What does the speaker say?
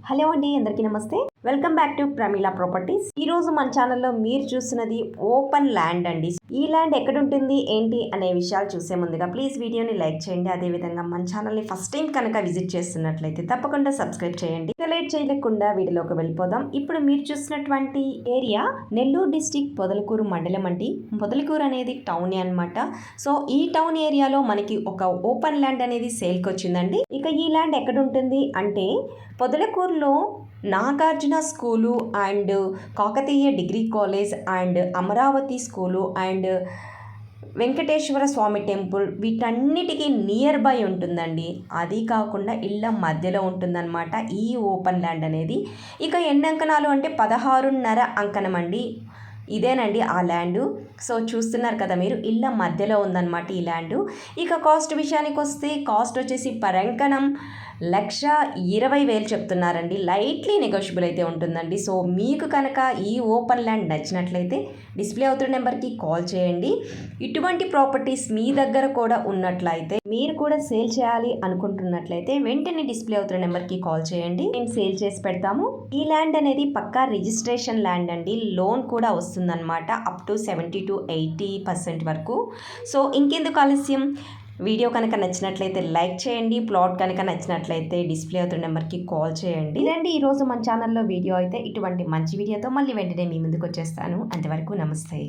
Hello అండి, అందరికీ నమస్తే. Welcome back to Pramila properties. ఈ రోజు మన ఛానల్లో మీరు చూస్తున్నది ఓపెన్ ల్యాండ్ అండి. ఈ ల్యాండ్ ఎక్కడ ఉంటుంది ఏంటి అనే విషయాలు చూసే ముందుగా ప్లీజ్ వీడియోని లైక్ చేయండి. అదేవిధంగా మన ఛానల్ని ఫస్ట్ టైం కనుక విజిట్ చేస్తున్నట్లయితే తప్పకుండా సబ్స్క్రైబ్ చేయండి. లేట్ చేయలేకుండా వీడియోలోకి వెళ్ళిపోదాం. ఇప్పుడు మీరు చూసినటువంటి ఏరియా నెల్లూరు డిస్టిక్ పొదలకూరు మండలం అండి. పొదలకూరు అనేది టౌన్ అనమాట. సో ఈ టౌన్ ఏరియాలో మనకి ఒక ఓపెన్ ల్యాండ్ అనేది సేల్కి వచ్చిందండి. ఇక ఈ ల్యాండ్ ఎక్కడ ఉంటుంది అంటే పొదలకూరులో Nagarjuna school and Kakatiya degree college and Amaravati school and Venkateswara Swami temple వీటన్నిటికీ నియర్ బై ఉంటుందండి. అది కాకుండా ఇళ్ళ మధ్యలో ఉంటుందన్నమాట ఈ ఓపెన్ ల్యాండ్ అనేది. ఇక ఎన్ని అంకణాలు అంటే 16.5 అంకణం అండి. ఇదేనండి ఆ ల్యాండు. సో చూస్తున్నారు కదా మీరు, ఇళ్ళ మధ్యలో ఉందన్నమాట ఈ ల్యాండు. ఇక కాస్ట్ విషయానికి వస్తే కాస్ట్ వచ్చేసి పరంకణం 1,20,000 చెప్తున్నారండి. లైట్లీ నెగోషియబుల్ అయితే ఉంటుందండి. సో మీకు కనుక ఈ ఓపెన్ ల్యాండ్ నచ్చినట్లయితే డిస్ప్లే అవుతున్న నెంబర్కి కాల్ చేయండి. ఇటువంటి ప్రాపర్టీస్ మీ దగ్గర కూడా ఉన్నట్లయితే, మీరు కూడా సేల్ చేయాలి అనుకుంటున్నట్లయితే వెంటనే డిస్ప్లే అవుతున్న నెంబర్కి కాల్ చేయండి. మేము సేల్ చేసి పెడతాము. ఈ ల్యాండ్ అనేది పక్కా రిజిస్ట్రేషన్ ల్యాండ్ అండి. లోన్ కూడా వస్తుందన్నమాట అప్ టు 70 to 80% వరకు. సో ఇంకెందుకు ఆలస్యం, వీడియో కనుక నచ్చినట్లయితే లైక్ చేయండి. ప్లాట్ కనుక నచ్చినట్లయితే డిస్ప్లే అవుతున్న నెంబర్కి కాల్ చేయండి. ఇదండి ఈరోజు మన ఛానల్లో వీడియో అయితే. ఇటువంటి మంచి వీడియోతో మళ్ళీ వెంటనే మీ ముందుకు వచ్చేస్తాను. అంతవరకు నమస్తే.